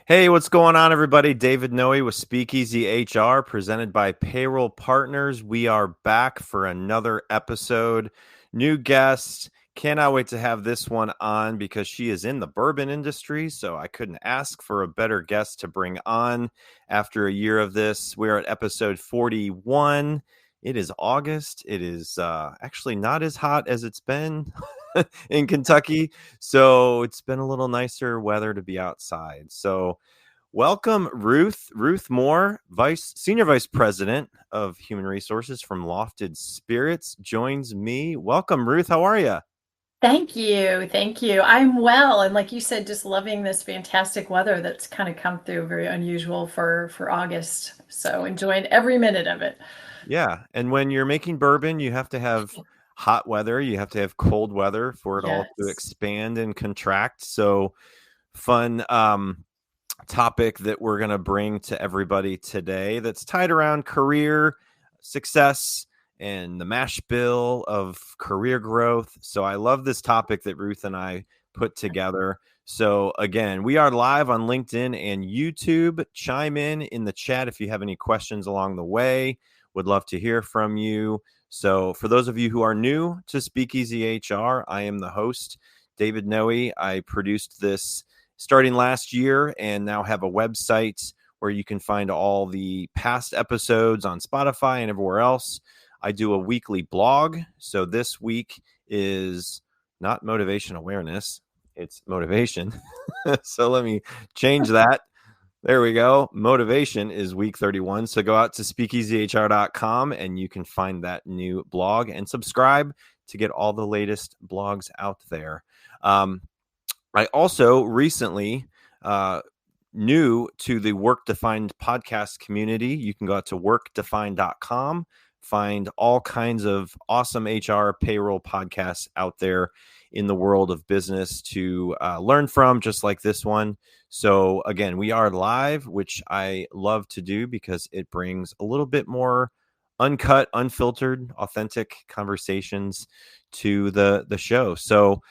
Hey, what's going on, everybody? David Noe with SpeakEasy HR, presented by Payroll Partners. We are back for another episode. New guest. Cannot wait to have this one on because she is in the bourbon industry, so I couldn't ask for a better guest to bring on after a year of this. We're at episode 41. It is August. It is actually not as hot as it's been in Kentucky. So it's been a little nicer weather to be outside. So welcome, Ruth Moore, Senior Vice President of Human Resources from Lofted Spirits, joins me. Welcome, Ruth. How are you? Thank you. Thank you. I'm well. And like you said, just loving this fantastic weather that's kind of come through, very unusual for August. So enjoying every minute of it. Yeah. And when you're making bourbon, you have to have hot weather, you have to have cold weather for it all to Yes. expand and contract. So fun topic that we're going to bring to everybody today that's tied around career success and the mash bill of career growth. So I love this topic that Ruth and I put together. So again, we are live on LinkedIn and YouTube. Chime in the chat if you have any questions along the way. Would love to hear from you. So for those of you who are new to SpeakEasy HR, I am the host, David Noe. I produced this starting last year and now have a website where you can find all the past episodes on Spotify and everywhere else. I do a weekly blog. So this week is not motivation awareness, it's motivation. So let me change that. There we go. Motivation is week 31. So go out to speakeasyhr.com and you can find that new blog and subscribe to get all the latest blogs out there. I also recently new to the Work Defined podcast community. You can go out to workdefined.com, find all kinds of awesome HR payroll podcasts out there in the world of business to learn from, just like this one. So again, we are live, which I love to do because it brings a little bit more uncut, unfiltered, authentic conversations to the show. So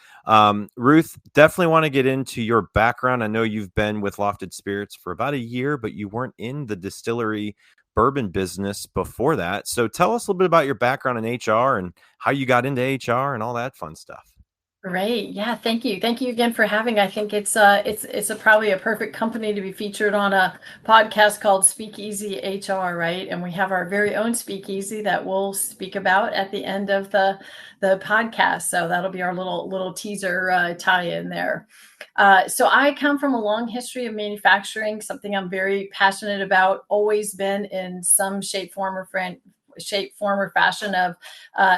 Ruth, definitely want to get into your background. I know you've been with Lofted Spirits for about a year, but you weren't in the distillery bourbon business before that. So tell us a little bit about your background in HR and how you got into HR and all that fun stuff. Great. Yeah, thank you. Thank you again for having. I think it's probably a perfect company to be featured on a podcast called Speakeasy HR, right? And we have our very own speakeasy that we'll speak about at the end of the podcast. So that'll be our little teaser tie in there. So I come from a long history of manufacturing, something I'm very passionate about, always been in some shape, form, or fashion of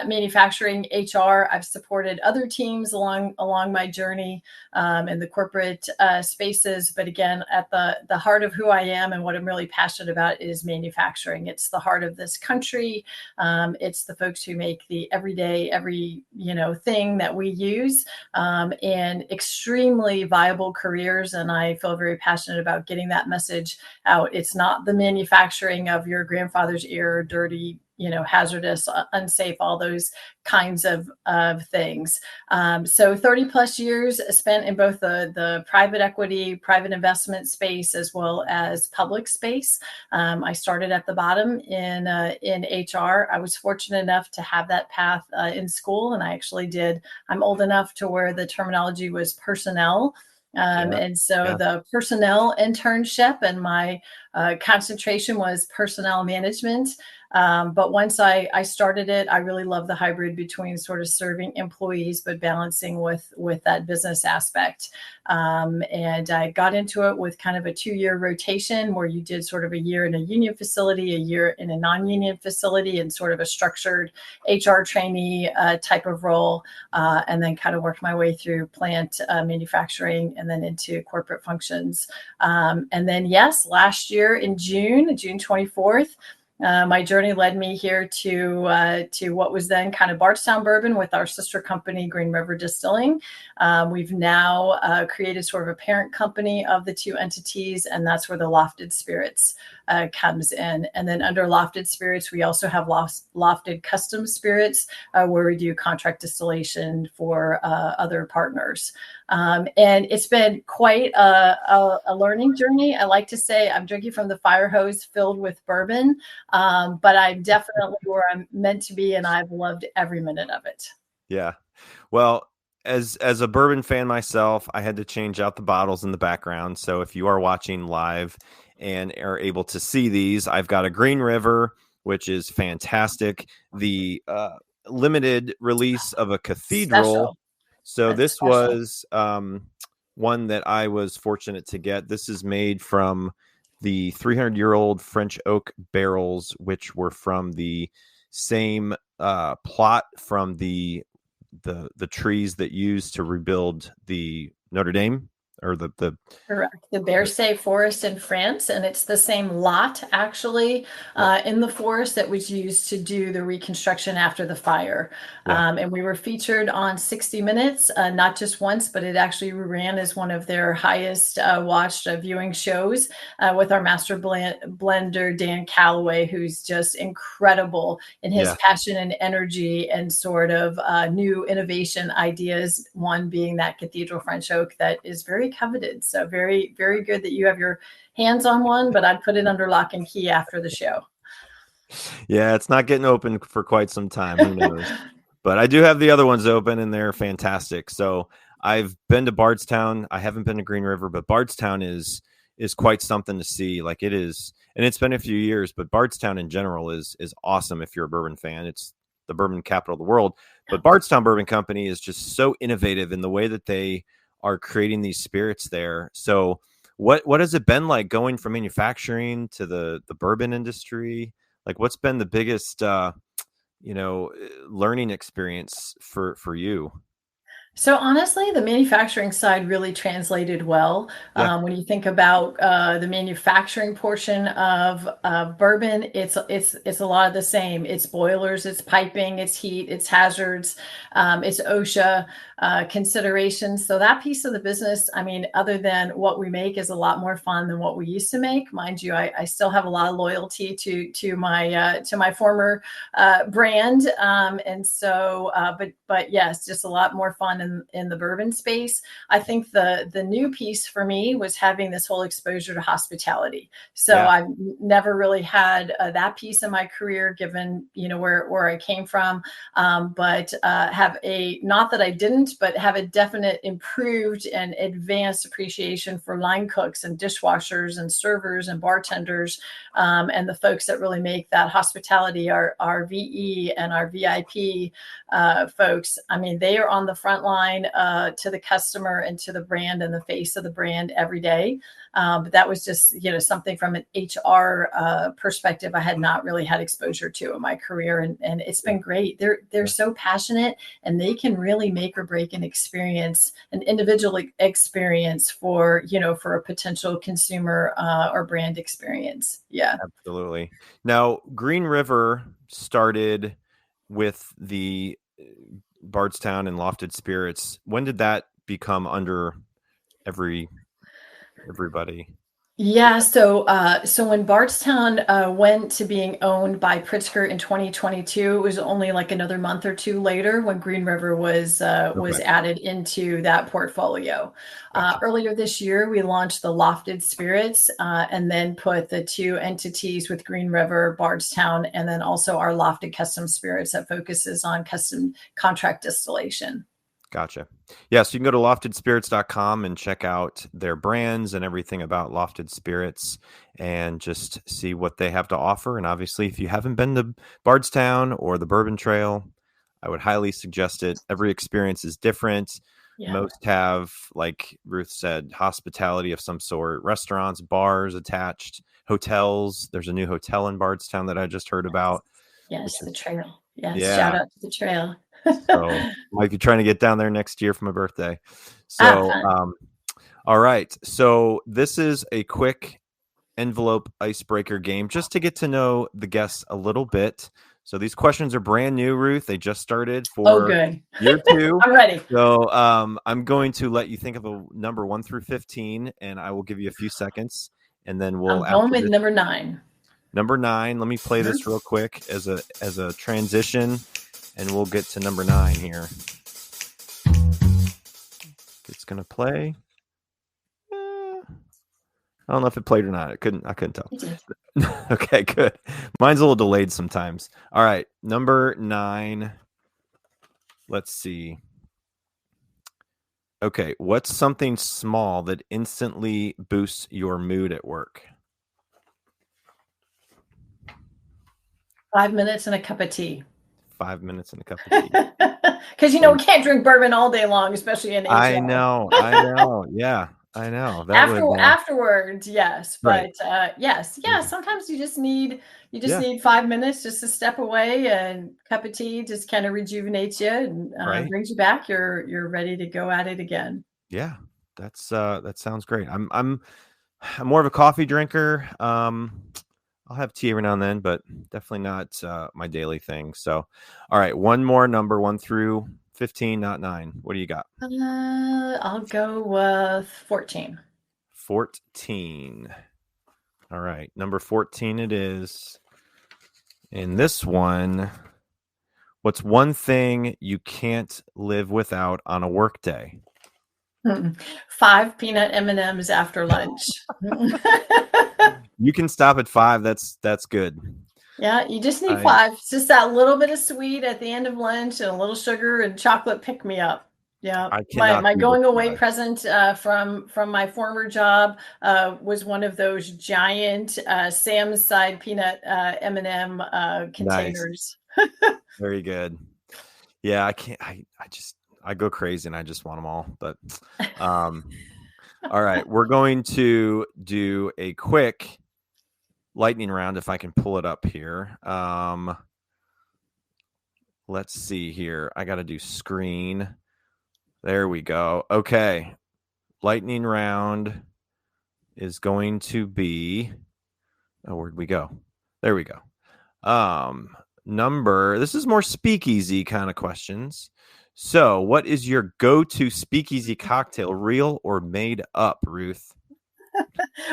manufacturing HR. I've supported other teams along my journey in the corporate spaces, but again, at the heart of who I am and what I'm really passionate about is manufacturing. It's the heart of this country. It's the folks who make the everyday, every thing that we use, and extremely viable careers. And I feel very passionate about getting that message out. It's not the manufacturing of your grandfather's ear, dirty, hazardous, unsafe, all those kinds of things. So 30 plus years spent in both the private equity, private investment space, as well as public space. I started at the bottom in HR. I was fortunate enough to have that path in school, and I actually did. I'm old enough to where the terminology was personnel. Yeah. And so Yeah. the personnel internship and my concentration was personnel management. But once I started it, I really love the hybrid between sort of serving employees, but balancing with that business aspect. And I got into it with kind of a 2-year rotation where you did sort of a year in a union facility, a year in a non-union facility, and sort of a structured HR trainee type of role. And then kind of worked my way through plant manufacturing and then into corporate functions. And then, yes, last year in June 24th, My journey led me here to what was then kind of Bardstown Bourbon with our sister company, Green River Distilling. We've now created sort of a parent company of the two entities, and that's where the Lofted Spirits comes in. And then under Lofted Spirits, we also have Lofted Custom Spirits, where we do contract distillation for other partners. And it's been quite a learning journey. I like to say I'm drinking from the fire hose filled with bourbon, but I'm definitely where I'm meant to be, and I've loved every minute of it. Yeah. Well, as a bourbon fan myself, I had to change out the bottles in the background. So if you are watching live and are able to see these, I've got a Green River, which is fantastic. The limited release of a Cathedral. Special. So That's this special. was one that I was fortunate to get. This is made from the 300-year-old French oak barrels, which were from the same plot from the trees that used to rebuild the Notre Dame, or the Correct. The Bercé forest in France, and it's the same lot actually in the forest that was used to do the reconstruction after the fire. Yeah. And we were featured on 60 Minutes, not just once, but it actually ran as one of their highest watched viewing shows with our master blender, Dan Calloway, who's just incredible in his passion and energy and sort of new innovation ideas, one being that Cathedral French oak that is very coveted. So very, very good that you have your hands on one, but I'd put it under lock and key after the show. Yeah, it's not getting open for quite some time. Who knows? But I do have the other ones open, and they're fantastic. So I've been to Bardstown. I haven't been to Green River, but Bardstown is quite something to see. Like, it is, and it's been a few years, but Bardstown in general is awesome if you're a bourbon fan. It's the bourbon capital of the world. But Bardstown Bourbon Company is just so innovative in the way that they are creating these spirits there. So what has it been like going from manufacturing to the bourbon industry? Like, what's been the biggest learning experience for you? So honestly, the manufacturing side really translated well. Yeah. When you think about the manufacturing portion of bourbon, it's a lot of the same. It's boilers, it's piping, it's heat, it's hazards, it's OSHA considerations. So that piece of the business, I mean, other than what we make, is a lot more fun than what we used to make. Mind you, I still have a lot of loyalty to my former brand, and so but yes, just a lot more fun in the bourbon space. I think the new piece for me was having this whole exposure to hospitality. So I've never really had that piece in my career, given where I came from, but have not that I didn't, but have a definite improved and advanced appreciation for line cooks and dishwashers and servers and bartenders, and the folks that really make that hospitality, our VE and our VIP folks. I mean, they are on the front line to the customer and to the brand and the face of the brand every day. But that was just, something from an HR perspective I had not really had exposure to in my career. And it's been great. They're so passionate, and they can really make or break an experience, an individual experience for a potential consumer or brand experience. Yeah. Absolutely. Now, Green River started with the Bardstown and Lofted Spirits. When did that become under everybody? Yeah, so when Bardstown went to being owned by Pritzker in 2022, it was only like another month or two later when Green River was added into that portfolio. Gotcha. Earlier this year, we launched the Lofted Spirits, and then put the two entities with Green River, Bardstown, and then also our Lofted Custom Spirits that focuses on custom contract distillation. Gotcha. Yeah, so you can go to loftedspirits.com and check out their brands and everything about Lofted Spirits and just see what they have to offer. And obviously, if you haven't been to Bardstown or the Bourbon Trail, I would highly suggest it. Every experience is different. Yeah. Most have, like Ruth said, hospitality of some sort, restaurants, bars attached, hotels. There's a new hotel in Bardstown that I just heard about. Yes, the trail. Yes, yeah. Shout out to the trail. So might be trying to get down there next year for my birthday. So, all right. So this is a quick envelope icebreaker game just to get to know the guests a little bit. So these questions are brand new, Ruth. They just started for good. year 2. I'm ready. So I'm going to let you think of a number 1 through 15, and I will give you a few seconds, and then we'll. I'm going with number 9. Number 9. Let me play this real quick as a transition, and we'll get to number 9 here. It's gonna play. I don't know if it played or not. I couldn't tell. Okay, good. Mine's a little delayed sometimes. All right, number 9. Let's see. Okay, what's something small that instantly boosts your mood at work? 5 minutes and a cup of tea. 5 minutes and a cup of tea. Because we can't drink bourbon all day long, especially in HR. I know. Yeah, I know. Afterwards, yes, but right. yes. Sometimes you just need 5 minutes just to step away, and a cup of tea just kind of rejuvenates you and brings you back. You're ready to go at it again. Yeah, that sounds great. I'm more of a coffee drinker. I'll have tea every now and then, but definitely not my daily thing. So, all right, one more number, 1 through 15, not 9. What do you got? I'll go with 14. 14. All right, number 14 it is. In this one, what's one thing you can't live without on a work day? 5 peanut M&Ms after lunch. You can stop at 5. That's good. Yeah, you just need 5. It's just that little bit of sweet at the end of lunch and a little sugar and chocolate pick me up. Yeah, my going away present from my former job was one of those giant Sam's side peanut M&M containers. Nice. Very good. Yeah, I can't. I go crazy and I just want them all. But all right, we're going to do a quick lightning round if I can pull it up here. Let's see here. I got to do screen. There we go. Okay. Lightning round is going to be, where'd we go? There we go. This is more speakeasy kind of questions. So what is your go-to speakeasy cocktail, real or made up, Ruth?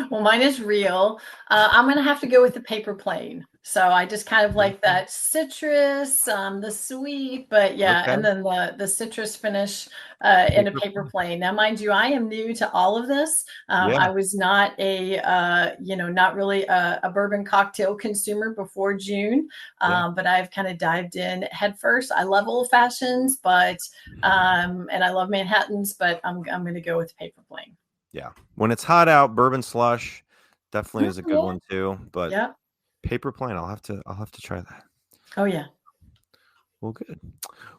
Well, mine is real. I'm going to have to go with the paper plane. So I just kind of like that citrus, the sweet, but yeah, okay. And then the citrus finish in a paper plane. Now, mind you, I am new to all of this. I was not not really a bourbon cocktail consumer before June, but I've kind of dived in head first. I love old fashions, but and I love Manhattans, but I'm going to go with paper plane. Yeah, when it's hot out, bourbon slush definitely is a good one too. But paper plane, I'll have to try that. Oh yeah. Well, good.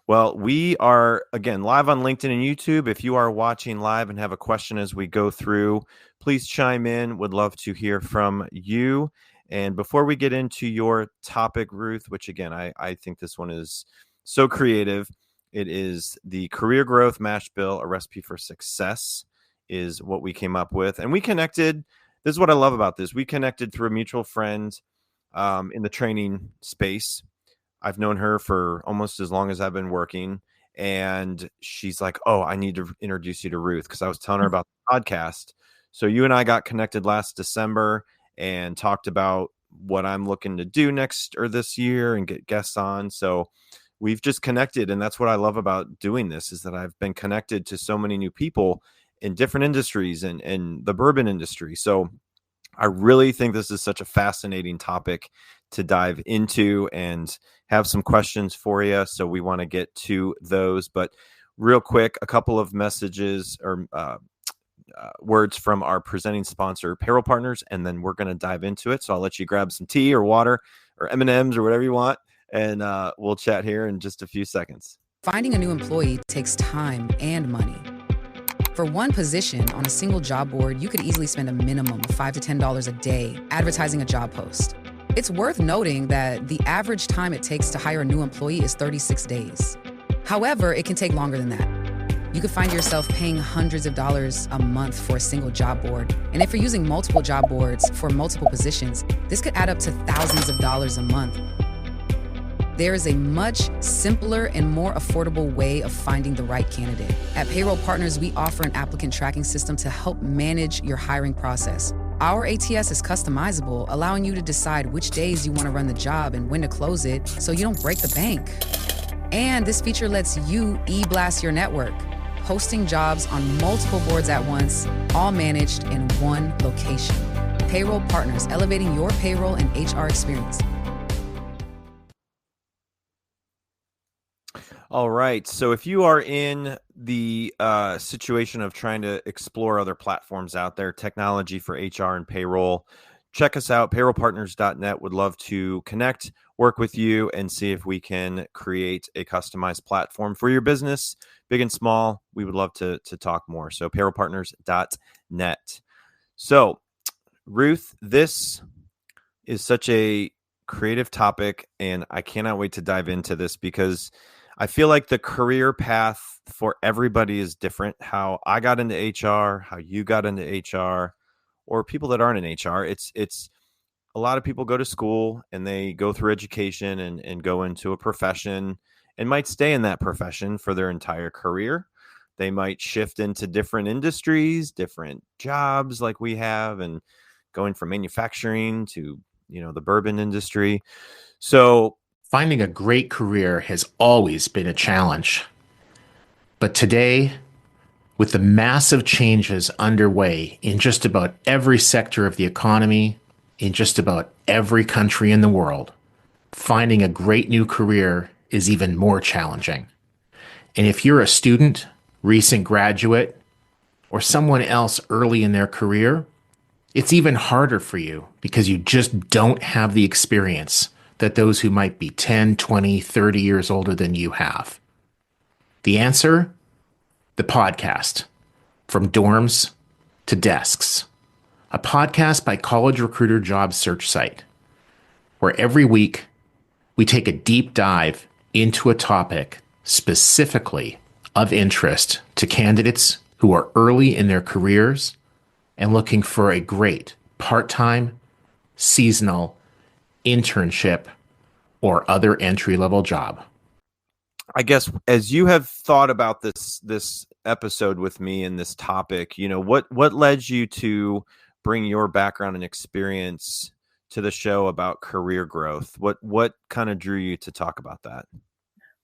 Well, we are again live on LinkedIn and YouTube. If you are watching live and have a question as we go through, please chime in. Would love to hear from you. And before we get into your topic, Ruth, which again I think this one is so creative. It is the Career Growth Mash Bill, a recipe for success, is what we came up with. And we connected. This is what I love about this. We connected through a mutual friend in the training space. I've known her for almost as long as I've been working. And she's like, oh, I need to introduce you to Ruth, because I was telling her about the podcast. So you and I got connected last December and talked about what I'm looking to do next or this year and get guests on. So we've just connected. And that's what I love about doing this, is that I've been connected to so many new people in different industries and the bourbon industry. So I really think this is such a fascinating topic to dive into and have some questions for you. So we want to get to those, but real quick, a couple of messages or words from our presenting sponsor, Payroll Partners, and then we're going to dive into it. So I'll let you grab some tea or water or M&Ms or whatever you want, and we'll chat here in just a few seconds. Finding a new employee takes time and money. For one position on a single job board, you could easily spend a minimum of $5 to $10 a day advertising a job post. It's worth noting that the average time it takes to hire a new employee is 36 days. However, it can take longer than that. you could find yourself paying hundreds of dollars a month for a single job board. And if you're using multiple job boards for multiple positions, this could add up to thousands of dollars a month. There is a much simpler and more affordable way of finding the right candidate. At Payroll Partners, we offer an applicant tracking system to help manage your hiring process. Our ATS is customizable, allowing you to decide which days you want to run the job and when to close it so you don't break the bank. And this feature lets you e-blast your network, posting jobs on multiple boards at once, all managed in one location. Payroll Partners, elevating your payroll and HR experience. All right. So if you are in the situation of trying to explore other platforms out there, technology for HR and payroll, check us out, payrollpartners.net. Would love to connect, work with you, and see if we can create a customized platform for your business, big and small. We would love to talk more. So payrollpartners.net. So Ruth, this is such a creative topic, and I cannot wait to dive into this because I feel like the career path for everybody is different. How I got into HR, how you got into HR, or people that aren't in HR. It's a lot of people go to school and they go through education and go into a profession and might stay in that profession for their entire career. They might shift into different industries, different jobs like we have, and going from manufacturing to, the bourbon industry. So finding a great career has always been a challenge. But today, with the massive changes underway in just about every sector of the economy, in just about every country in the world, finding a great new career is even more challenging. And if you're a student, recent graduate, or someone else early in their career, it's even harder for you because you just don't have the experience that those who might be 10, 20, 30 years older than you have. The answer? The podcast, From Dorms to Desks, a podcast by College Recruiter job search site, where every week we take a deep dive into a topic specifically of interest to candidates who are early in their careers and looking for a great part-time, seasonal, internship, or other entry-level job. I guess as you have thought about this episode with me and this topic, what led you to bring your background and experience to the show about career growth? What kind of drew you to talk about that?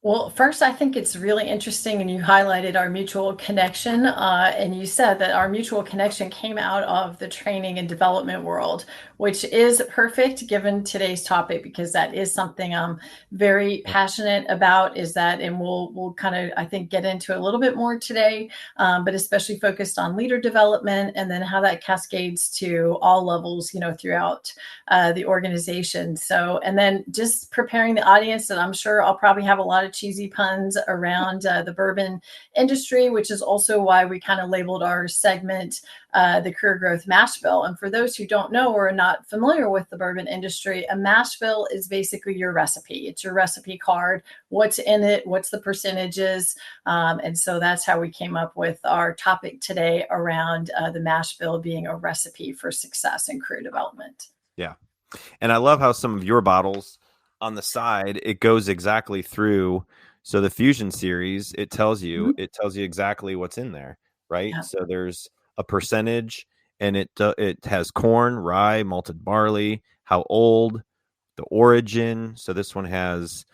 Well, first, I think it's really interesting, and you highlighted our mutual connection, and you said that our mutual connection came out of the training and development world, which is perfect given today's topic, because that is something I'm very passionate about, and we'll kind of, I think, get into a little bit more today, but especially focused on leader development and then how that cascades to all levels, throughout the organization. So, and then just preparing the audience, and I'm sure I'll probably have a lot of cheesy puns around the bourbon industry, which is also why we kind of labeled our segment the Career Growth Mash Bill. And for those who don't know or are not familiar with the bourbon industry, a mash bill is basically your recipe. It's your recipe card, what's in it, what's the percentages. And so that's how we came up with our topic today around the mash bill being a recipe for success in career development. Yeah. And I love how some of your bottles on the side, it goes exactly through. So the Fusion series, it tells you exactly what's in there, right? Yeah. So there's a percentage, and it has corn, rye, malted barley, how old, the origin. So this one has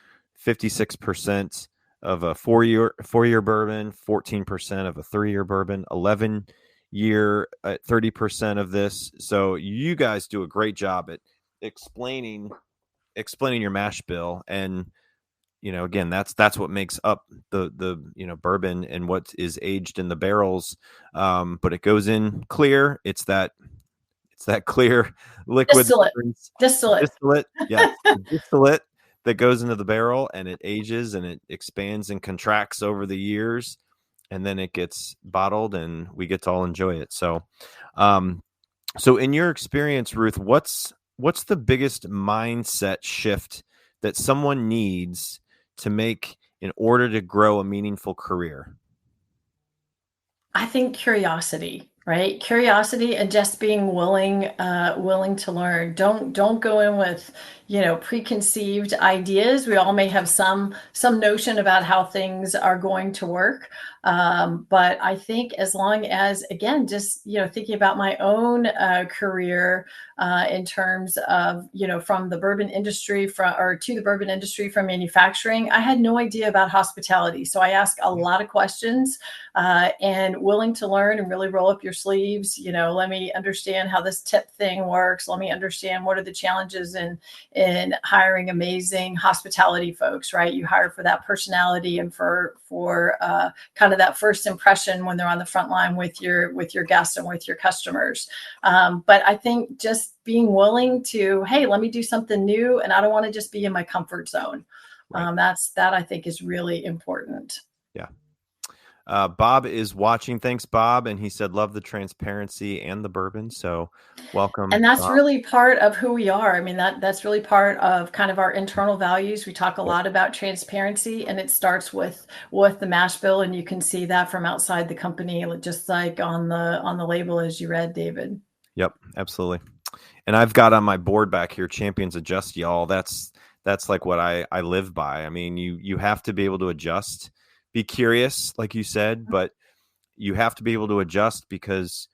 56% of a four-year bourbon, 14% of a 3-year bourbon, 11-year at 30% of this. So you guys do a great job at explaining your mash bill, and again, that's what makes up the bourbon and what is aged in the barrels, but it goes in clear. It's that clear liquid distillate yeah distillate that goes into the barrel, and it ages and it expands and contracts over the years, and then it gets bottled and we get to all enjoy it. So in your experience, Ruth, what's the biggest mindset shift that someone needs to make in order to grow a meaningful career? I think curiosity, right? Curiosity and just being willing to learn. Don't go in with, preconceived ideas. We all may have some notion about how things are going to work. But I think as long as, again, just, thinking about my own career in terms of, from the bourbon industry to the bourbon industry from manufacturing, I had no idea about hospitality. So I asked a lot of questions and willing to learn and really roll up your sleeves. Let me understand how this tip thing works. Let me understand what are the challenges in hiring amazing hospitality folks, right? You hire for that personality and for kind of that first impression when they're on the front line with your guests and with your customers. But I think just being willing to, hey, let me do something new, and I don't want to just be in my comfort zone. Right. That I think is really important. Yeah. Bob is watching. Thanks, Bob. And he said, love the transparency and the bourbon. So welcome. And that's Bob. really part of who we are. I mean, that's really part of kind of our internal values. We talk a lot about transparency, and it starts with the mash bill. And you can see that from outside the company, just like on the label, as you read, David. Yep, absolutely. And I've got on my board back here, champions adjust, y'all. That's like what I live by. I mean, you have to be able to adjust. Be curious, like you said, but you have to be able to adjust because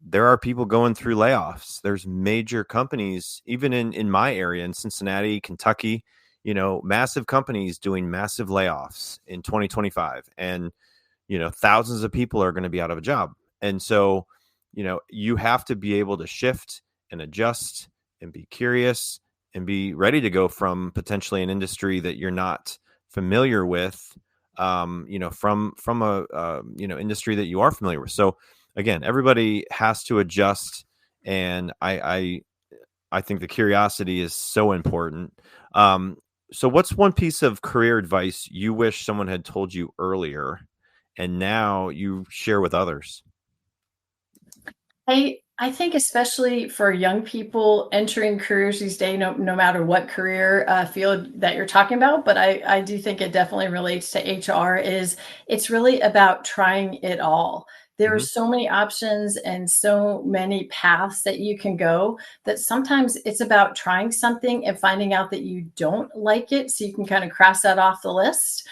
there are people going through layoffs. There's major companies, even in my area, in Cincinnati, Kentucky, massive companies doing massive layoffs in 2025. And, thousands of people are going to be out of a job. And so, you have to be able to shift and adjust and be curious and be ready to go from potentially an industry that you're not familiar with, from a industry that you are familiar with. So again, everybody has to adjust, and I think the curiosity is so important. So what's one piece of career advice you wish someone had told you earlier, and now you share with others? I think especially for young people entering careers these days, no matter what career field that you're talking about, but I do think it definitely relates to HR, is it's really about trying it all. There are so many options and so many paths that you can go that sometimes it's about trying something and finding out that you don't like it. So you can kind of cross that off the list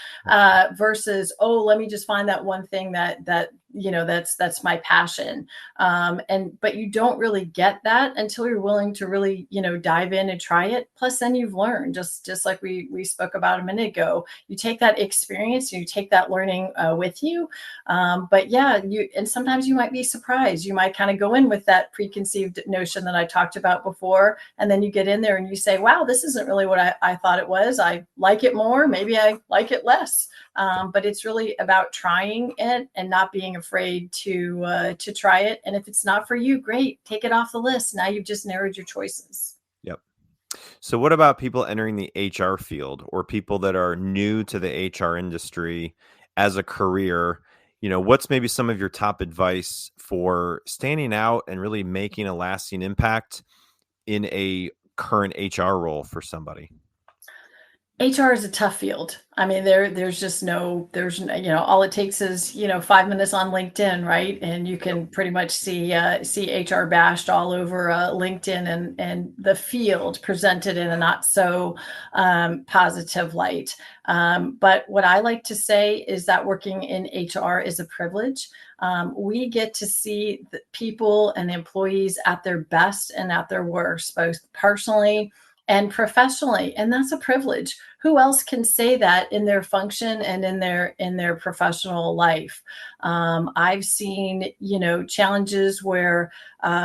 versus, oh, let me just find that one thing that that's my passion. But you don't really get that until you're willing to really, dive in and try it. Plus then you've learned, just like we spoke about a minute ago, you take that experience, you take that learning with you. But yeah, and sometimes you might be surprised. You might kind of go in with that preconceived notion that I talked about before. And then you get in there and you say, wow, this isn't really what I thought it was. I like it more. Maybe I like it less. But it's really about trying it and not being afraid to try it. And if it's not for you, great, take it off the list. Now you've just narrowed your choices. Yep. So what about people entering the HR field or people that are new to the HR industry as a career? What's maybe some of your top advice for standing out and really making a lasting impact in a current HR role for somebody? HR is a tough field. I mean, there's all it takes is, 5 minutes on LinkedIn, right? And you can pretty much see HR bashed all over LinkedIn and the field presented in a not so positive light. But what I like to say is that working in HR is a privilege. We get to see the people and employees at their best and at their worst, both personally and professionally, and that's a privilege. Who else can say that in their function and in their professional life? I've seen, challenges where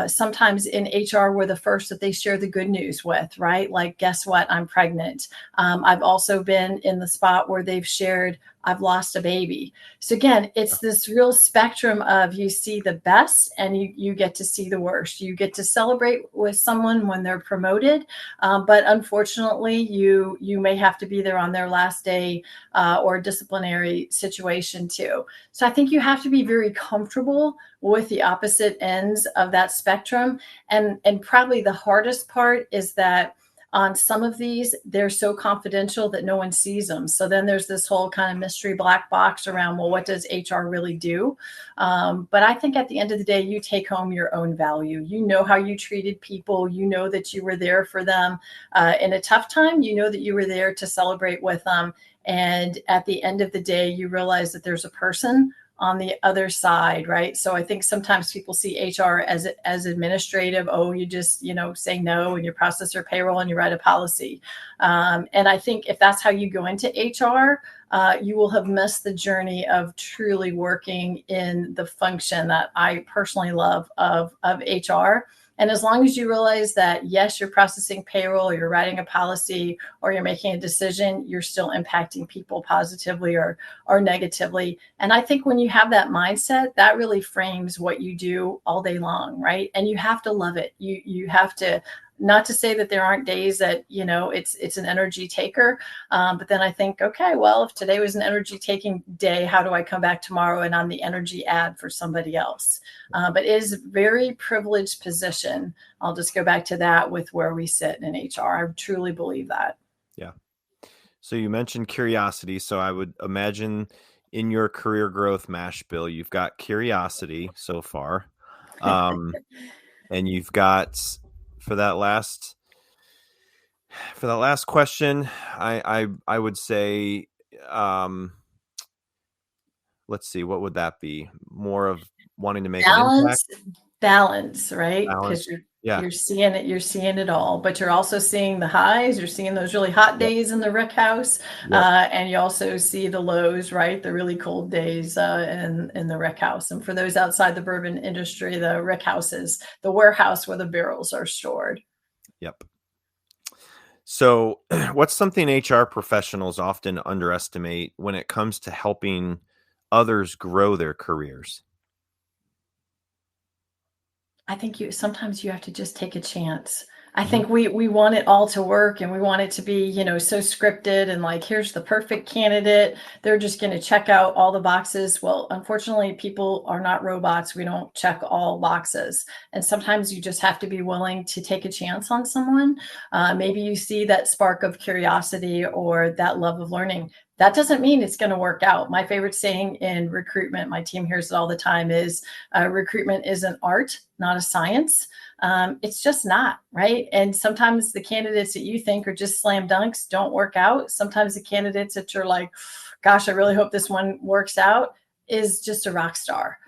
sometimes in HR we're the first that they share the good news with, right? Like, guess what? I'm pregnant. I've also been in the spot where they've shared, I've lost a baby. So again, it's this real spectrum of you see the best and you get to see the worst. You get to celebrate with someone when they're promoted, but unfortunately, you may have to be there on their last day or disciplinary situation too. So I think you have to be very comfortable with the opposite ends of that spectrum. And probably the hardest part is that on some of these, they're so confidential that no one sees them. So then there's this whole kind of mystery black box around, well, what does HR really do? But I think at the end of the day, you take home your own value. You know how you treated people. You know that you were there for them in a tough time. You know that you were there to celebrate with them. And at the end of the day, you realize that there's a person on the other side, right? So I think sometimes people see HR as administrative. Oh, you just, say no and you process your payroll and you write a policy. And I think if that's how you go into HR, you will have missed the journey of truly working in the function that I personally love of HR. And as long as you realize that, yes, you're processing payroll, you're writing a policy, or you're making a decision, you're still impacting people positively or negatively. And I think when you have that mindset, that really frames what you do all day long, right? And you have to love it. You have to, not to say that there aren't days that, it's an energy taker. But then I think, okay, well, if today was an energy taking day, how do I come back tomorrow and I'm the energy ad for somebody else? But it is a very privileged position. I'll just go back to that with where we sit in HR. I truly believe that. Yeah. So you mentioned curiosity. So I would imagine in your career growth mash bill, you've got curiosity so far. And you've got, for that last question, I would say, let's see, what would that be? More of wanting to make an impact? Balance, right? Because you're seeing it all, but you're also seeing the highs. You're seeing those really hot days in the rick house, and you also see the lows, right? The really cold days in the rick house. And for those outside the bourbon industry, the rick house is the warehouse where the barrels are stored. Yep. So what's something HR professionals often underestimate when it comes to helping others grow their careers? I think sometimes you have to just take a chance. I think we want it all to work and we want it to be, so scripted and like, here's the perfect candidate. They're just going to check out all the boxes. Well, unfortunately, people are not robots. We don't check all boxes. And sometimes you just have to be willing to take a chance on someone. Maybe you see that spark of curiosity or that love of learning. That doesn't mean it's going to work out. My favorite saying in recruitment, my team hears it all the time, is recruitment is an art, not a science. It's just not, right? And sometimes the candidates that you think are just slam dunks don't work out. Sometimes the candidates that you're like, gosh, I really hope this one works out, is just a rock star.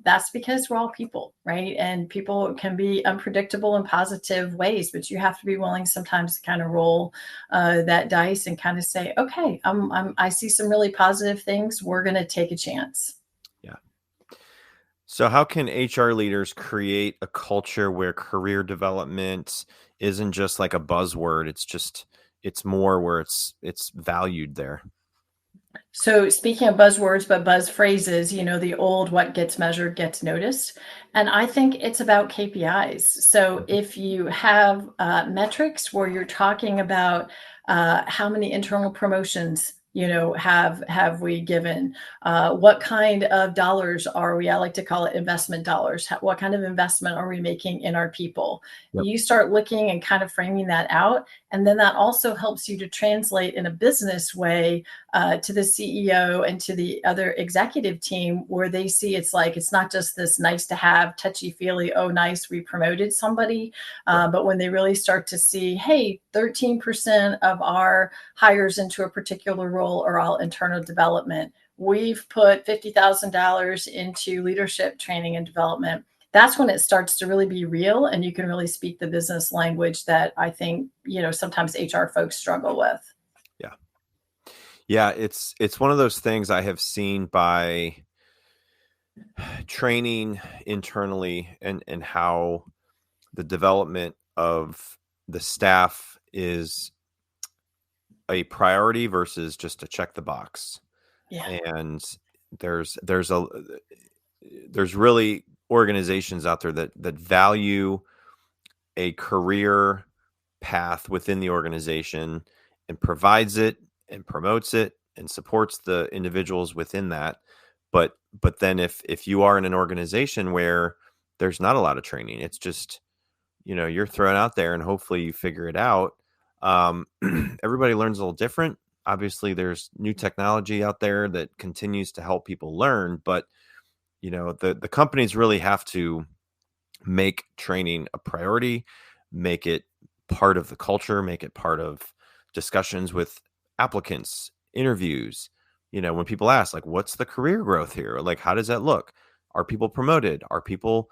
That's because we're all people, right? And people can be unpredictable in positive ways, but you have to be willing sometimes to kind of roll that dice and kind of say, okay, I see some really positive things. We're going to take a chance. Yeah. So how can HR leaders create a culture where career development isn't just like a buzzword? It's more where it's valued there. So speaking of buzzwords, but buzz phrases, the old what gets measured gets noticed. And I think it's about KPIs. So if you have metrics where you're talking about how many internal promotions have we given? What kind of dollars are we? I like to call it investment dollars. What kind of investment are we making in our people? Yep. You start looking and kind of framing that out. And then that also helps you to translate in a business way to the CEO and to the other executive team, where they see it's not just this nice to have, touchy feely, oh, nice, we promoted somebody. But when they really start to see, hey, 13% of our hires into a particular role are all internal development. We've put $50,000 into leadership training and development. That's when it starts to really be real and you can really speak the business language that I think, sometimes HR folks struggle with. Yeah. Yeah. It's one of those things I have seen by training internally and how the development of the staff is a priority versus just to check the box. Yeah. And there's really organizations out there that value a career path within the organization and provides it and promotes it and supports the individuals within that. But then if you are in an organization where there's not a lot of training, it's just, you're thrown out there and hopefully you figure it out. Everybody learns a little different. Obviously, there's new technology out there that continues to help people learn, but the companies really have to make training a priority, make it part of the culture, make it part of discussions with applicants, interviews. When people ask, like, what's the career growth here? Like, how does that look? Are people promoted? Are people,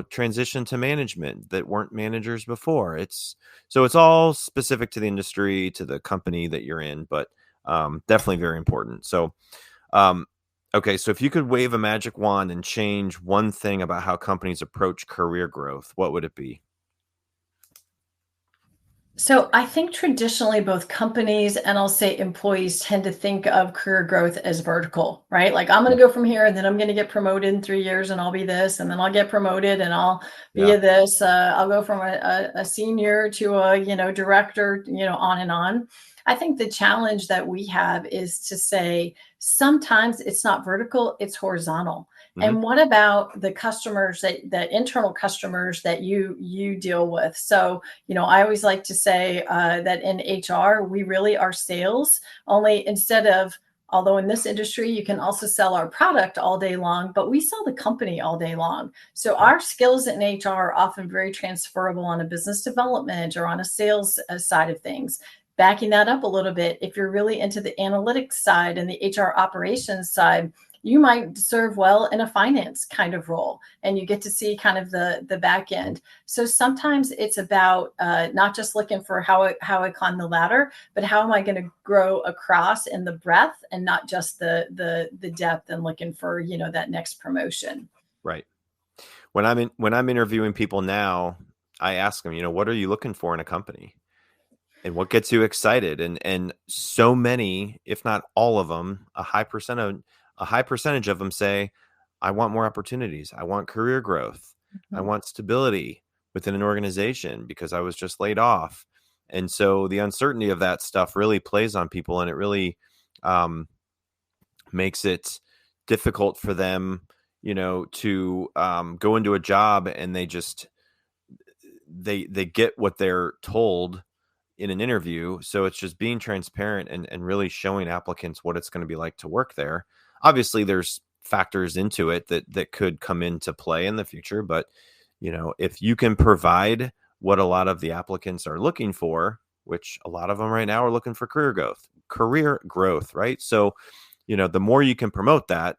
transition to management that weren't managers before? It's all specific to the industry, to the company that you're in, but definitely very important. So, okay, so if you could wave a magic wand and change one thing about how companies approach career growth, what would it be? So I think traditionally both companies and I'll say employees tend to think of career growth as vertical, right? Like I'm going to go from here and then I'm going to get promoted in 3 years and I'll be this, and then I'll get promoted and I'll be Yeah. this. I'll go from a senior to a, director, on and on. I think the challenge that we have is to say sometimes it's not vertical, it's horizontal. And what about the customers that internal customers that you deal with? So, I always like to say that in HR, we really are sales, only instead of, although in this industry, you can also sell our product all day long, but we sell the company all day long. So our skills in HR are often very transferable on a business development or on a sales side of things. Backing that up a little bit, if you're really into the analytics side and the HR operations side, you might serve well in a finance kind of role, and you get to see kind of the back end. So sometimes it's about not just looking for how I climb the ladder, but how am I going to grow across in the breadth and not just the depth, and looking for that next promotion. Right. When I'm interviewing people now, I ask them, what are you looking for in a company? And what gets you excited? And so many, if not all of them, a high percentage of them say, I want more opportunities. I want career growth. I want stability within an organization because I was just laid off. And so the uncertainty of that stuff really plays on people, and it really makes it difficult for them, to go into a job and they get what they're told in an interview. So it's just being transparent and really showing applicants what it's going to be like to work there. Obviously, there's factors into it that could come into play in the future. But, if you can provide what a lot of the applicants are looking for, which a lot of them right now are looking for career growth, right? So, the more you can promote that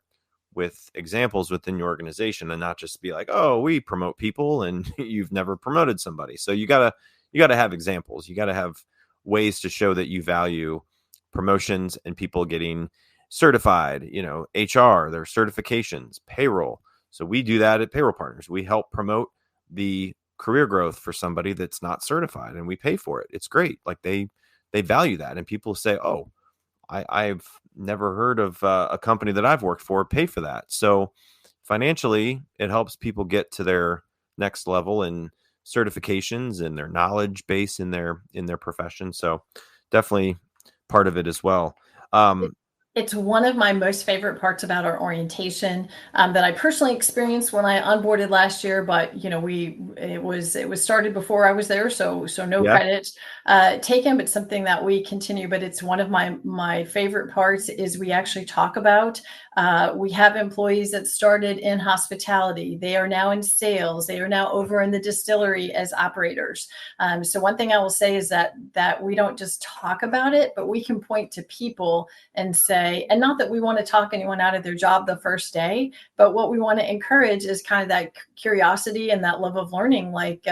with examples within your organization and not just be like, oh, we promote people and you've never promoted somebody. So you gotta have examples. You got to have ways to show that you value promotions and people getting certified, HR, their certifications, payroll. So we do that at Payroll Partners. We help promote the career growth for somebody that's not certified, and we pay for it. It's great. Like they value that. And people say, oh, I've never heard of a company that I've worked for pay for that. So financially, it helps people get to their next level and certifications and their knowledge base in their profession. So definitely part of it as well. It's one of my most favorite parts about our orientation that I personally experienced when I onboarded last year. But it was started before I was there, so no credit taken, but something that we continue. But it's one of my favorite parts is we actually talk about. We have employees that started in hospitality. They are now in sales. They are now over in the distillery as operators. So one thing I will say is that we don't just talk about it, but we can point to people and say, and not that we want to talk anyone out of their job the first day, but what we want to encourage is kind of that curiosity and that love of learning, like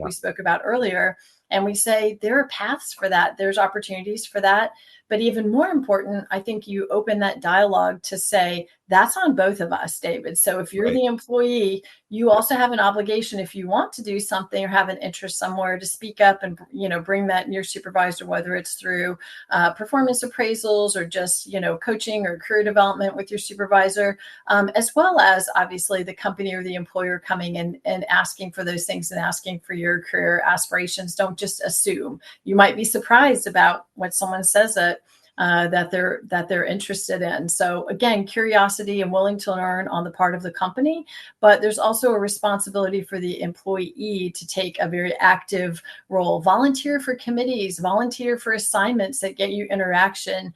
we spoke about earlier. And we say there are paths for that. There's opportunities for that. But even more important, I think you open that dialogue to say, that's on both of us, David. So if you're the employee, you also have an obligation, if you want to do something or have an interest somewhere, to speak up and, bring that in your supervisor, whether it's through performance appraisals or just, coaching or career development with your supervisor, as well as obviously the company or the employer coming in and asking for those things and asking for your career aspirations. Don't just assume. You might be surprised about what someone says that that they're interested in. So again, curiosity and willing to learn on the part of the company, but there's also a responsibility for the employee to take a very active role. Volunteer for committees, volunteer for assignments that get you interaction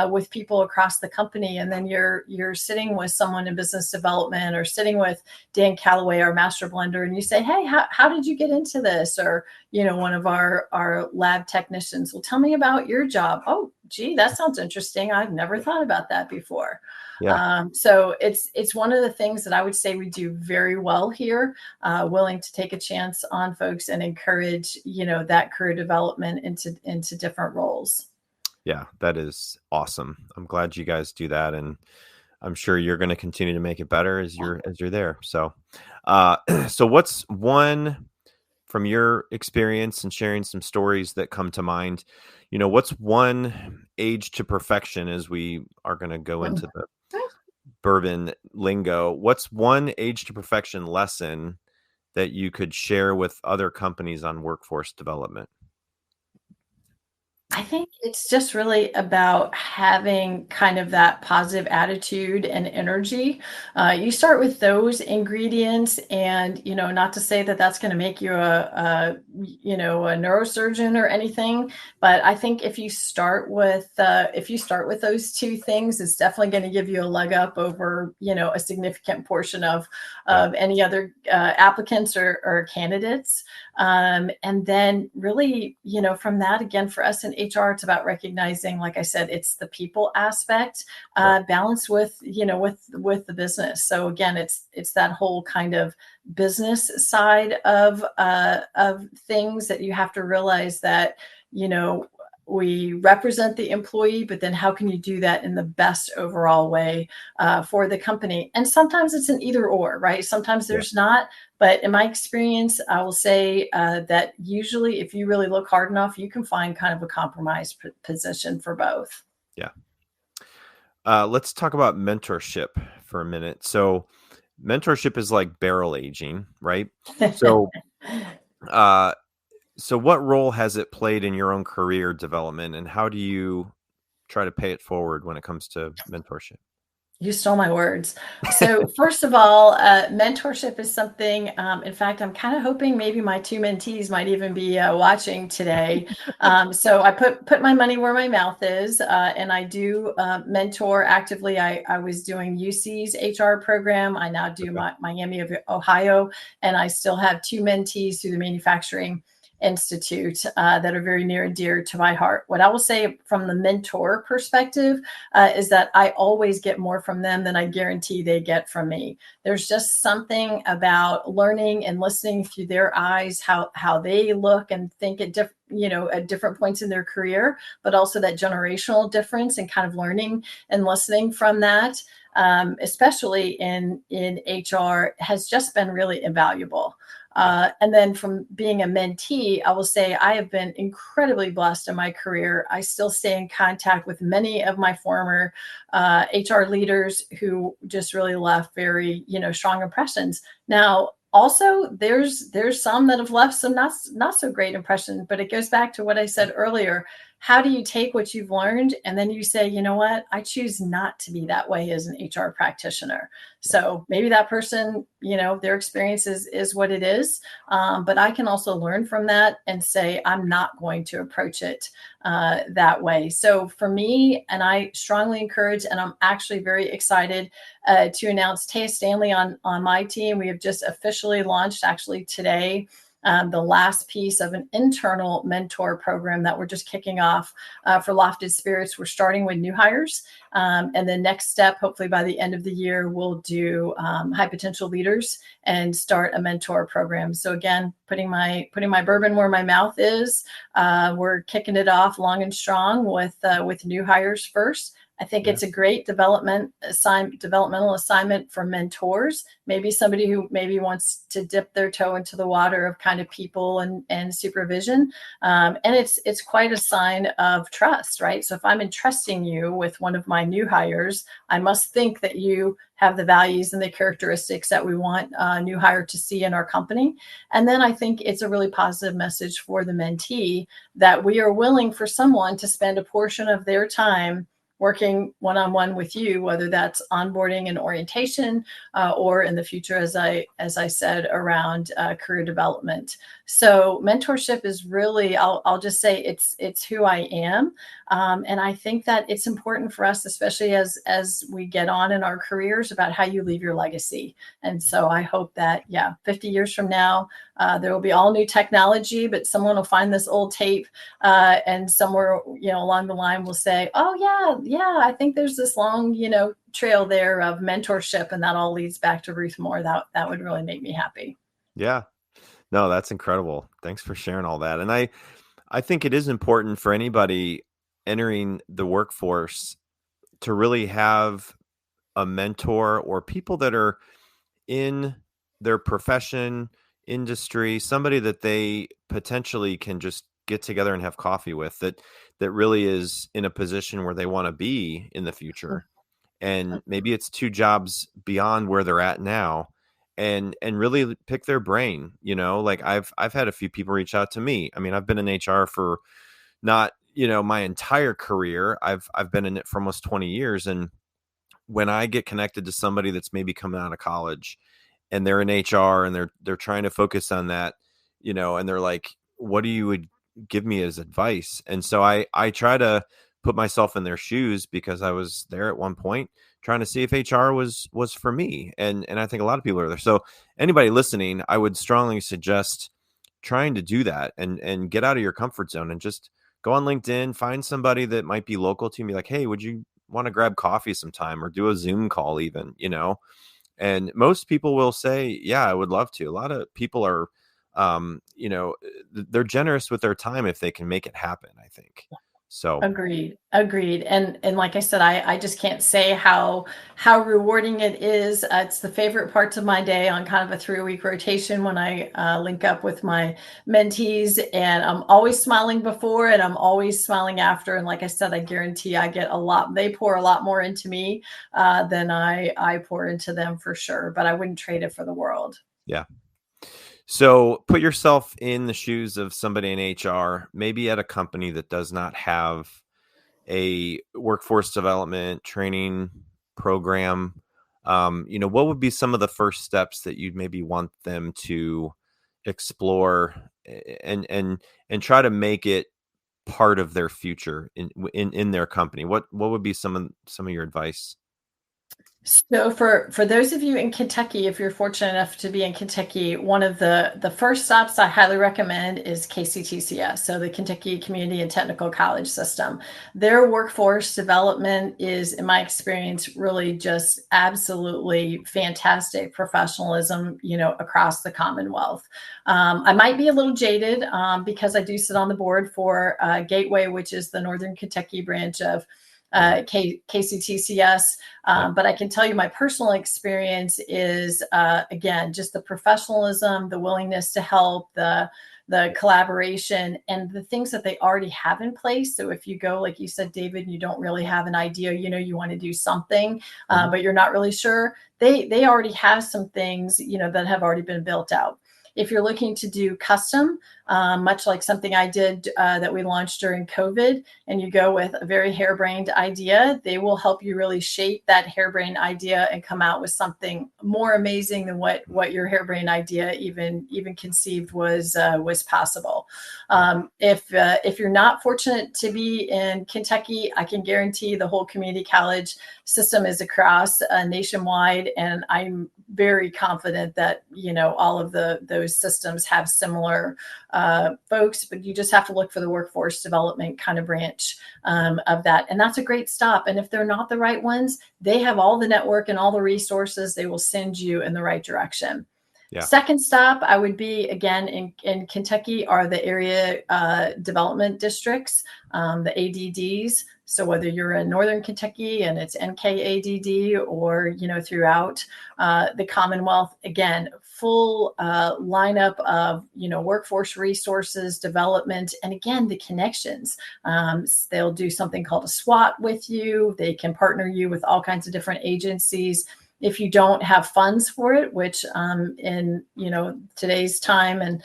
with people across the company. And then you're sitting with someone in business development or sitting with Dan Calloway, our master blender, and you say, hey, how did you get into this? Or, one of our lab technicians will tell me about your job. Oh, gee, that sounds interesting. I've never thought about that before. Yeah. So it's one of the things that I would say we do very well here, willing to take a chance on folks and encourage, that career development into different roles. Yeah, that is awesome. I'm glad you guys do that. And I'm sure you're going to continue to make it better as you're there. So, so what's one from your experience and sharing some stories that come to mind, what's one age to perfection as we are going to go into the bourbon lingo? What's one age to perfection lesson that you could share with other companies on workforce development? I think it's just really about having kind of that positive attitude and energy. You start with those ingredients, and not to say that that's going to make you a neurosurgeon or anything, but I think if you start with those two things, it's definitely going to give you a leg up over a significant portion of any other applicants or candidates. And then really, from that, again, for us in HR, it's about recognizing, like I said, it's the people aspect, balanced with the business. So again, it's that whole kind of business side of things that you have to realize that, we represent the employee, but then how can you do that in the best overall way for the company? And sometimes it's an either or, right? Sometimes there's not. But in my experience, I will say that usually if you really look hard enough, you can find kind of a compromise position for both. Yeah. Let's talk about mentorship for a minute. So mentorship is like barrel aging, right? So so what role has it played in your own career development, and how do you try to pay it forward when it comes to mentorship? You stole my words. So first of all, mentorship is something, in fact, I'm kind of hoping maybe my two mentees might even be watching today. So I put my money where my mouth is, and I do mentor actively. I was doing UC's HR program. I now do Miami of Ohio, and I still have two mentees through the Manufacturing Institute that are very near and dear to my heart. What I will say from the mentor perspective is that I always get more from them than I guarantee they get from me. There's just something about learning and listening through their eyes, how they look and think at different points in their career, but also that generational difference and kind of learning and listening from that, especially in HR, has just been really invaluable. And then from being a mentee, I will say I have been incredibly blessed in my career. I still stay in contact with many of my former HR leaders who just really left very, strong impressions. Now, also, there's some that have left some not so great impressions, but it goes back to what I said earlier. How do you take what you've learned and then you say, you know what, I choose not to be that way as an HR practitioner. So maybe that person, their experience is what it is. But I can also learn from that and say, I'm not going to approach it that way. So for me, and I strongly encourage, and I'm actually very excited to announce Taya Stanley on my team. We have just officially launched actually today the last piece of an internal mentor program that we're just kicking off for Lofted Spirits. We're starting with new hires. And the next step, hopefully by the end of the year, we'll do high potential leaders and start a mentor program. So again, putting my bourbon where my mouth is, we're kicking it off long and strong with new hires first. I think it's a great developmental assignment for mentors, maybe somebody who maybe wants to dip their toe into the water of kind of people and supervision. And it's quite a sign of trust, right? So if I'm entrusting you with one of my new hires, I must think that you have the values and the characteristics that we want a new hire to see in our company. And then I think it's a really positive message for the mentee that we are willing for someone to spend a portion of their time working one-on-one with you, whether that's onboarding and orientation, or in the future, as I said, around career development. So mentorship is really, I'll just say it's who I am. And I think that it's important for us, especially as we get on in our careers, about how you leave your legacy. And so I hope that, 50 years from now, there will be all new technology, but someone will find this old tape and somewhere, along the line will say, oh yeah, I think there's this long, trail there of mentorship, and that all leads back to Ruth Moore. That would really make me happy. Yeah. No, that's incredible. Thanks for sharing all that. And I think it is important for anybody entering the workforce to really have a mentor or people that are in their profession, industry, somebody that they potentially can just get together and have coffee with, that really is in a position where they want to be in the future. And maybe it's 2 jobs beyond where they're at now, and really pick their brain. Like I've had a few people reach out to me. I mean, I've been in HR for not, my entire career. I've been in it for almost 20 years. And when I get connected to somebody that's maybe coming out of college and they're in HR and they're trying to focus on that, and they're like, what do you would give me as advice? And so I try to put myself in their shoes, because I was there at one point trying to see if HR was for me. And I think a lot of people are there. So anybody listening, I would strongly suggest trying to do that and get out of your comfort zone and just go on LinkedIn, find somebody that might be local to you and be like, hey, would you want to grab coffee sometime or do a Zoom call even, And most people will say, yeah, I would love to. A lot of people are, they're generous with their time if they can make it happen, I think. So Agreed. And like I said, I just can't say how rewarding it is. It's the favorite parts of my day on kind of a 3-week rotation when I link up with my mentees, and I'm always smiling before and I'm always smiling after. And like I said, I guarantee I get they pour a lot more into me than I pour into them, for sure. But I wouldn't trade it for the world. Yeah. So put yourself in the shoes of somebody in HR, maybe at a company that does not have a workforce development training program. What would be some of the first steps that you'd maybe want them to explore and try to make it part of their future in their company? What would be some of your advice? So for those of you in Kentucky, if you're fortunate enough to be in Kentucky, one of the first stops I highly recommend is KCTCS, so the Kentucky Community and Technical College System. Their workforce development is, in my experience, really just absolutely fantastic professionalism, across the Commonwealth. I might be a little jaded because I do sit on the board for Gateway, which is the Northern Kentucky branch of KCTCS. But I can tell you my personal experience is, again, just the professionalism, the willingness to help, the collaboration, and the things that they already have in place. So if you go, like you said, David, you don't really have an idea, you want to do something, but you're not really sure, they already have some things, that have already been built out. If you're looking to do custom, much like something I did that we launched during COVID, and you go with a very harebrained idea, they will help you really shape that harebrained idea and come out with something more amazing than what your harebrained idea even conceived was possible. If you're not fortunate to be in Kentucky, I can guarantee the whole community college system is across nationwide, and I'm very confident that all of those systems have similar folks, but you just have to look for the workforce development kind of branch of that. And that's a great stop. And if they're not the right ones, they have all the network and all the resources. They will send you in the right direction. Yeah. Second stop, I would be again in Kentucky are the area development districts, the ADDs. So whether you're in Northern Kentucky and it's NKADD or, throughout the Commonwealth, again, full lineup of, workforce resources, development, and again, the connections. They'll do something called a SWAT with you. They can partner you with all kinds of different agencies. If you don't have funds for it, which in today's time and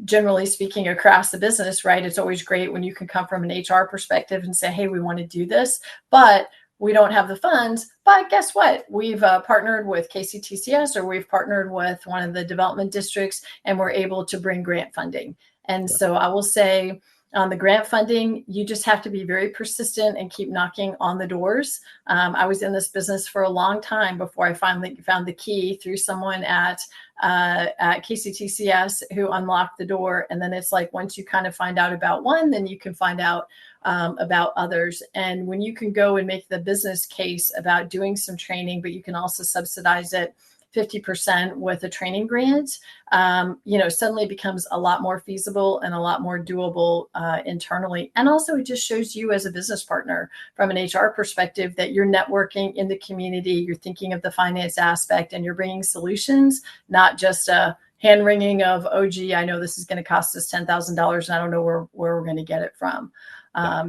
generally speaking across the business, right, it's always great when you can come from an HR perspective and say, hey, we want to do this, but we don't have the funds. But guess what? We've partnered with KCTCS, or we've partnered with one of the development districts, and we're able to bring grant funding. And so I will say, on the grant funding, you just have to be very persistent and keep knocking on the doors. I was in this business for a long time before I finally found the key through someone at KCTCS who unlocked the door. And then it's like, once you kind of find out about one, then you can find out about others. And when you can go and make the business case about doing some training, but you can also subsidize it 50% with a training grant, suddenly becomes a lot more feasible and a lot more doable internally. And also it just shows you as a business partner from an HR perspective that you're networking in the community, you're thinking of the finance aspect, and you're bringing solutions, not just a hand wringing of, oh, gee, I know this is going to cost us $10,000 and I don't know where we're going to get it from.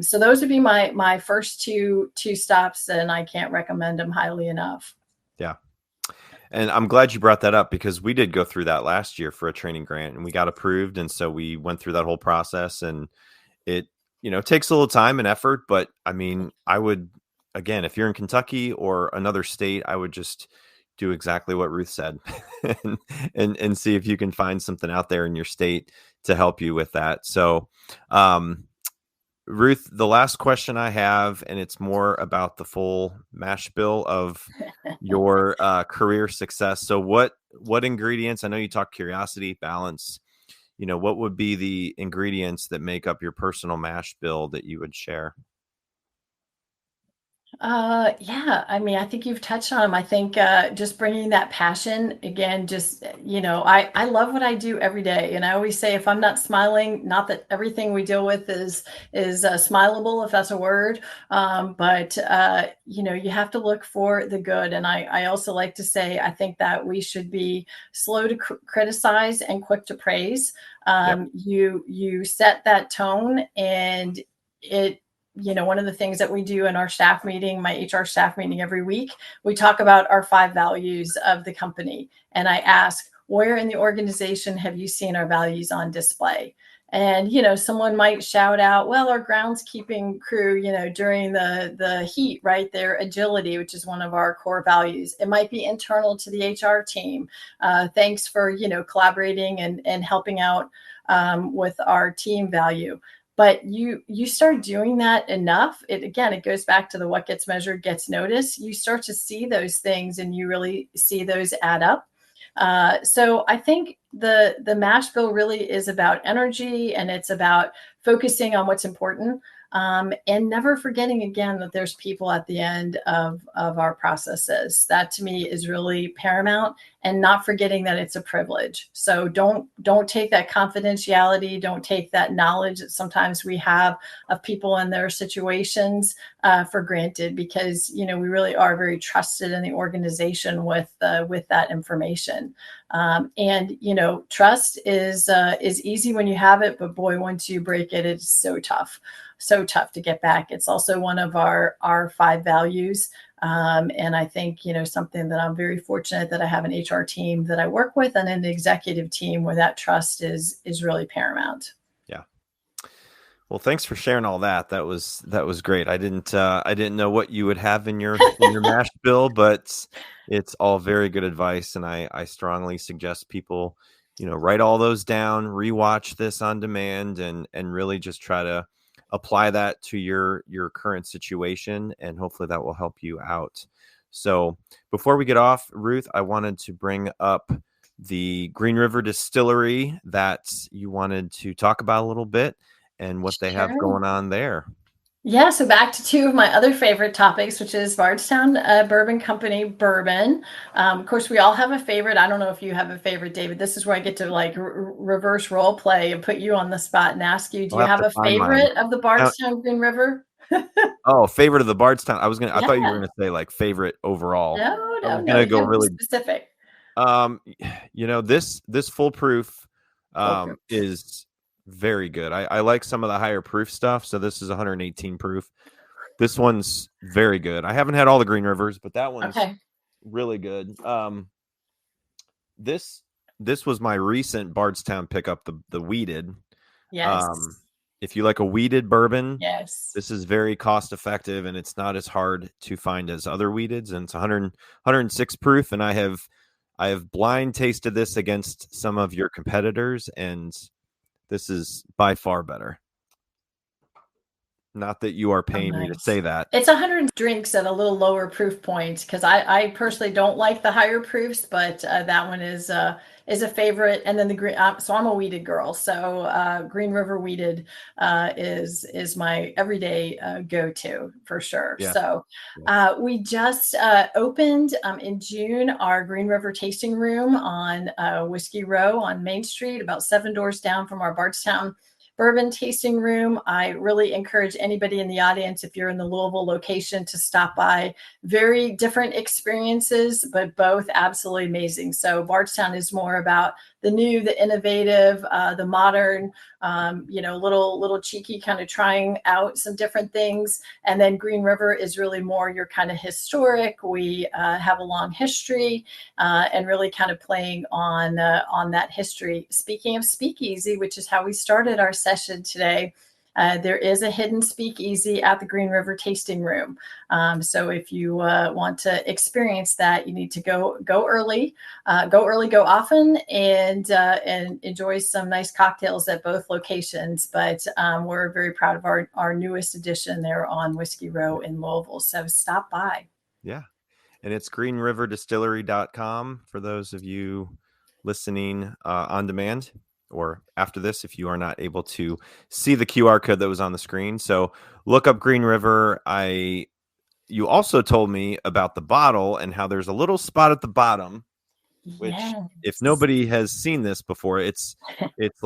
So those would be my first two stops, and I can't recommend them highly enough. Yeah. And I'm glad you brought that up, because we did go through that last year for a training grant and we got approved. And so we went through that whole process, and it, takes a little time and effort. But I mean, I would, again, if you're in Kentucky or another state, I would just do exactly what Ruth said and see if you can find something out there in your state to help you with that. So, Ruth, the last question I have, and it's more about the full mash bill of your career success. So what ingredients, I know you talk curiosity, balance, what would be the ingredients that make up your personal mash bill that you would share? Yeah, I mean, I think you've touched on them. I think just bringing that passion again, just, I love what I do every day. And I always say, if I'm not smiling, not that everything we deal with is smileable, if that's a word. But you have to look for the good. And I also like to say, I think that we should be slow to criticize and quick to praise. You set that tone, and one of the things that we do in our staff meeting, my HR staff meeting every week, we talk about our 5 values of the company. And I ask, where in the organization have you seen our values on display? And, someone might shout out, well, our groundskeeping crew, during the heat, right? Their agility, which is one of our core values. It might be internal to the HR team. Thanks for, collaborating and helping out with our team value. But you start doing that enough, it goes back to the what gets measured gets noticed. You start to see those things, and you really see those add up. So I think the mash bill really is about energy, and it's about focusing on what's important, and never forgetting again that there's people at the end of our processes. That to me is really paramount, and not forgetting that it's a privilege. So don't take that confidentiality, don't take that knowledge that sometimes we have of people in their situations for granted, because we really are very trusted in the organization with that information. And trust is easy when you have it, but boy, once you break it, it's so tough to get back. It's also one of our 5 values. And I think, something that I'm very fortunate that I have an HR team that I work with, and an executive team where that trust is really paramount. Yeah. Well, thanks for sharing all that. That was great. I didn't know what you would have in your mash bill, but it's all very good advice. And I strongly suggest people, write all those down, rewatch this on demand, and really just try to apply that to your current situation, and hopefully that will help you out. So before we get off, Ruth, I wanted to bring up the Green River Distillery that you wanted to talk about a little bit, and what they have going on there. Yeah, so back to two of my other favorite topics, which is Bardstown Bourbon Company bourbon. Of course, we all have a favorite. I don't know if you have a favorite, David. This is where I get to like reverse role play and put you on the spot and ask you, do I'll you have have to a find mine. favorite of the Now, Bardstown Green River? oh, favorite of the Bardstown. I thought you were Yeah. gonna say like favorite overall. No, I no, was no. gonna You go can be really specific. um this foolproof Foolproof. is very good. I like some of the higher proof stuff. So this is 118 proof. This one's very good. I haven't had all the Green Rivers, but that one's Okay. really good. This was my recent Bardstown pickup, the weeded. Yes. If you like a weeded bourbon, Yes. this is very cost effective and it's not as hard to find as other weededs. And it's 106 proof. And I have blind tasted this against some of your competitors, and this is by far better. Not that you are paying me to Nice. say that. It's 100 drinks at a little lower proof point because I personally don't like the higher proofs, but that one is a favorite. And then the green, so I'm a weeded girl, so Green River weeded is my everyday go-to for sure. Yeah. So we just opened in June our Green River tasting room on Whiskey Row on Main Street, about 7 doors down from our Bardstown Bourbon tasting room. I really encourage anybody in the audience, if you're in the Louisville location, to stop by. Very different experiences, but both absolutely amazing. So Bardstown is more about the new, the innovative, the modern, little cheeky, kind of trying out some different things. And then Green River is really more your kind of historic. We have a long history and really kind of playing on that history. Speaking of speakeasy, which is how we started our session today, there is a hidden speakeasy at the Green River Tasting Room. So if you want to experience that, you need to go early, go often, and enjoy some nice cocktails at both locations. But we're very proud of our newest addition there on Whiskey Row in Louisville. So stop by. Yeah. And it's greenriverdistillery.com for those of you listening on demand, or after this, if you are not able to see the QR code that was on the screen. So look up Green River. You also told me about the bottle and how there's a little spot at the bottom, which if nobody has seen this before, it's like it's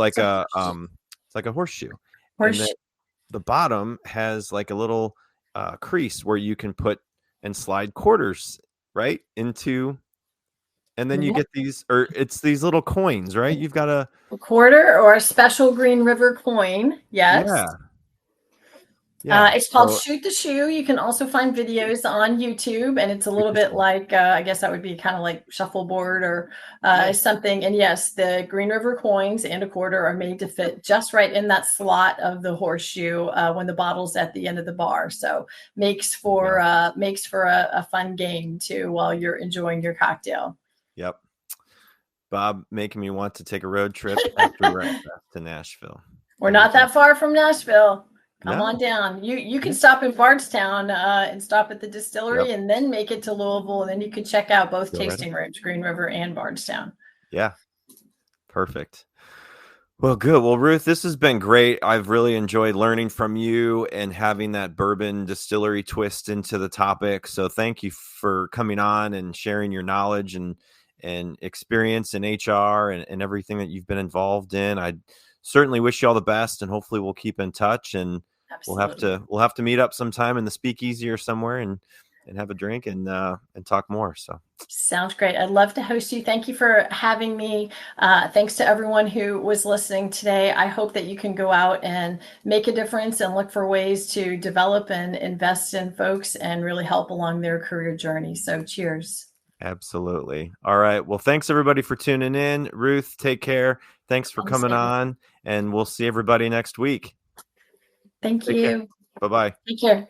like a horseshoe. And the bottom has like a little crease where you can put and slide quarters right into, and then you get these, or it's these little coins, right? You've got a quarter or a special Green River coin. Yes. Yeah. It's called Shoot the Shoe. You can also find videos on YouTube, and it's a little bit like, I guess that would be kind of like shuffleboard or something. And yes, the Green River coins and a quarter are made to fit just right in that slot of the horseshoe when the bottle's at the end of the bar. So makes for a fun game too while you're enjoying your cocktail. Yep. Bob making me want to take a road trip after breakfast to Nashville. We're not that far from Nashville. Come on down. You can stop in Bardstown and stop at the distillery and then make it to Louisville. And then you can check out both tasting rooms, Green River and Bardstown. Yeah. Perfect. Well, good. Well, Ruth, this has been great. I've really enjoyed learning from you and having that bourbon distillery twist into the topic. So thank you for coming on and sharing your knowledge and experience in HR and everything that you've been involved in. I certainly wish you all the best, and hopefully we'll keep in touch, and we'll have to meet up sometime in the speakeasy or somewhere and have a drink and talk more. So sounds great. I'd love to host you. Thank you for having me. Thanks to everyone who was listening today. I hope that you can go out and make a difference and look for ways to develop and invest in folks and really help along their career journey. So cheers. Absolutely. All right. Well, thanks everybody for tuning in. Ruth, take care. Thanks for coming on, and we'll see everybody next week. Thank you. Bye-bye. Take care.